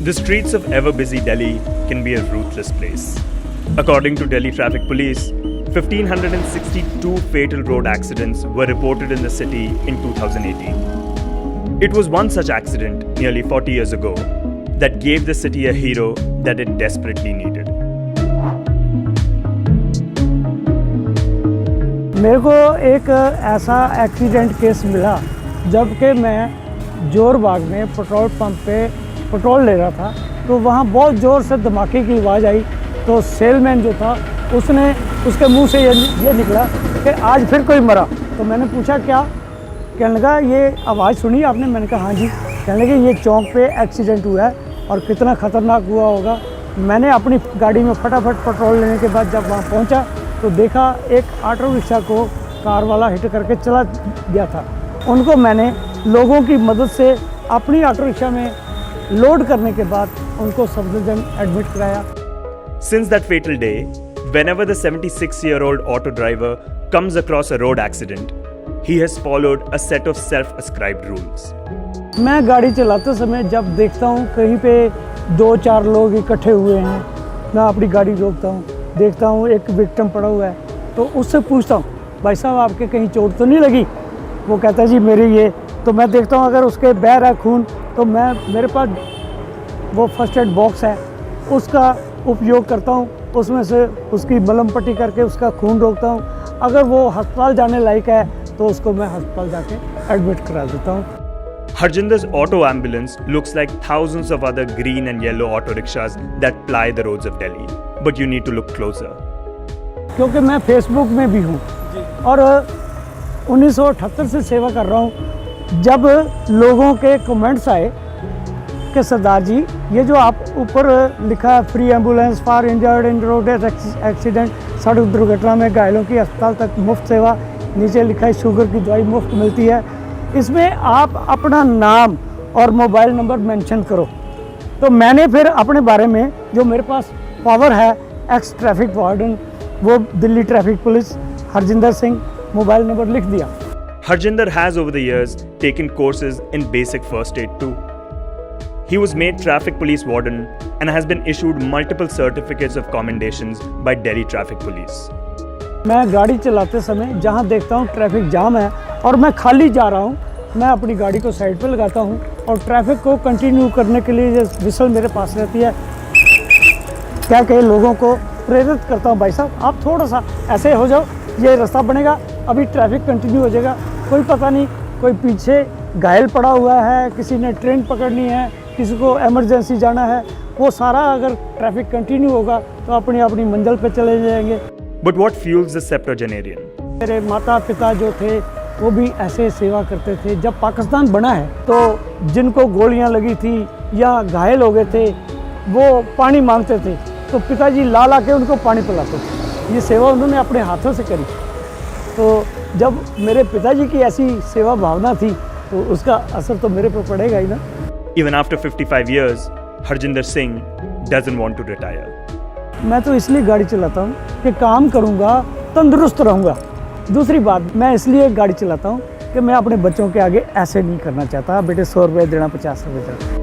The streets of ever-busy Delhi can be a ruthless place. According to Delhi Traffic Police, 1,562 fatal road accidents were reported in the city in 2018. It was one such accident nearly 40 years ago that gave the city a hero that it desperately needed. मेरे को एक ऐसा accident case मिला जबकि मैं जोर बाग में petrol pump पे पेट्रोल ले रहा था, तो वहाँ बहुत ज़ोर से धमाके की आवाज़ आई। तो सेलमैन जो था उसके मुंह से ये निकला कि आज फिर कोई मरा। तो मैंने पूछा क्या? कहने लगा ये आवाज़ सुनी आपने? मैंने कहा हाँ जी। कहने लगे ये चौक पे एक्सीडेंट हुआ है और कितना ख़तरनाक हुआ होगा। मैंने अपनी गाड़ी में फटाफट पेट्रोल लेने के बाद जब वहाँ पहुँचा तो देखा एक ऑटो रिक्शा को कार वाला हिट करके चला गया था। उनको मैंने लोगों की मदद से अपनी ऑटो रिक्शा में लोड करने के बाद उनको सफदरजंग एडमिट कराया। Since that fatal day, whenever the 76-year-old auto driver comes across a road accident, he has followed a set of self-ascribed rules. मैं गाड़ी चलाते समय जब देखता हूँ कहीं पे 2-4 लोग इकट्ठे हुए हैं, मैं अपनी गाड़ी रोकता हूँ, देखता हूँ एक विक्टिम पड़ा हुआ है तो उससे पूछता हूँ भाई साहब आपके कहीं चोट तो नहीं लगी? वो कहता है जी मेरी ये। तो मैं देखता हूँ अगर उसके बह है खून तो मेरे पास वो फर्स्ट एड बॉक्स है उसका उपयोग करता हूँ, उसमें से उसकी मलहम पट्टी करके उसका खून रोकता हूँ। अगर वो अस्पताल जाने लायक है तो उसको मैं अस्पताल जाके एडमिट करा देता हूँ। Harjinder's auto ambulance looks like thousands of other green and yellow auto rickshaws that ply the roads of Delhi. But you need to look closer. क्योंकि मैं फेसबुक में भी हूँ और 1978 से सेवा कर रहा हूँ। जब लोगों के कमेंट्स आए कि सरदार जी ये जो आप ऊपर लिखा है free ambulance for injured in road accident, सड़क दुर्घटना में घायलों की अस्पताल तक मुफ्त सेवा, नीचे लिखा है शुगर की दवाई मुफ्त मिलती है, इसमें आप अपना नाम और मोबाइल नंबर मेंशन करो। तो मैंने फिर अपने बारे में जो मेरे पास पावर है एक्स ट्रैफिक वार्डन वो Delhi traffic police Harjinder Singh mobile number लिख दिया। Harjinder has over the years taken courses in basic first aid too. He was made traffic police warden and has been issued multiple certificates of commendations by Delhi Traffic Police. मैं गाड़ी चलाते समय जहाँ देखता हूँ traffic jam है और मैं खाली जा रहा हूँ, मैं अपनी गाड़ी को साइड पे लगाता हूँ और ट्रैफिक को कंटिन्यू करने के लिए जो विसल मेरे पास रहती है क्या कई लोगों को प्रेरित करता हूँ भाई साहब आप थोड़ा सा ऐसे हो जाओ, ये रास्ता बनेगा, अभी ट्रैफिक कंटिन्यू हो जाएगा। कोई पता नहीं कोई पीछे घायल पड़ा हुआ है, किसी ने ट्रेन पकड़नी है, किसी को इमरजेंसी जाना है, वो सारा अगर ट्रैफिक कंटिन्यू होगा तो अपनी अपनी मंजिल पे चले जाएंगे। But what fuels the septuagenarian? मेरे माता पिता जो थे वो भी ऐसे सेवा करते थे। जब पाकिस्तान बना है तो जिनको गोलियां लगी थी या घायल हो गए थे वो पानी मांगते थे तो पिताजी ला के उनको पानी पिलाते थे। ये सेवा उन्होंने अपने हाथों से करी। तो जब मेरे पिताजी की ऐसी सेवा भावना थी तो उसका असर तो मेरे पर पड़ेगा ही ना। Even after 55 years, Harjinder Singh doesn't want to retire. मैं तो इसलिए गाड़ी चलाता हूँ कि काम करूँगा तंदुरुस्त रहूँगा। दूसरी बात मैं इसलिए गाड़ी चलाता हूँ कि मैं अपने बच्चों के आगे ऐसे नहीं करना चाहता बेटे 100 रुपये देना 50 रुपये देना।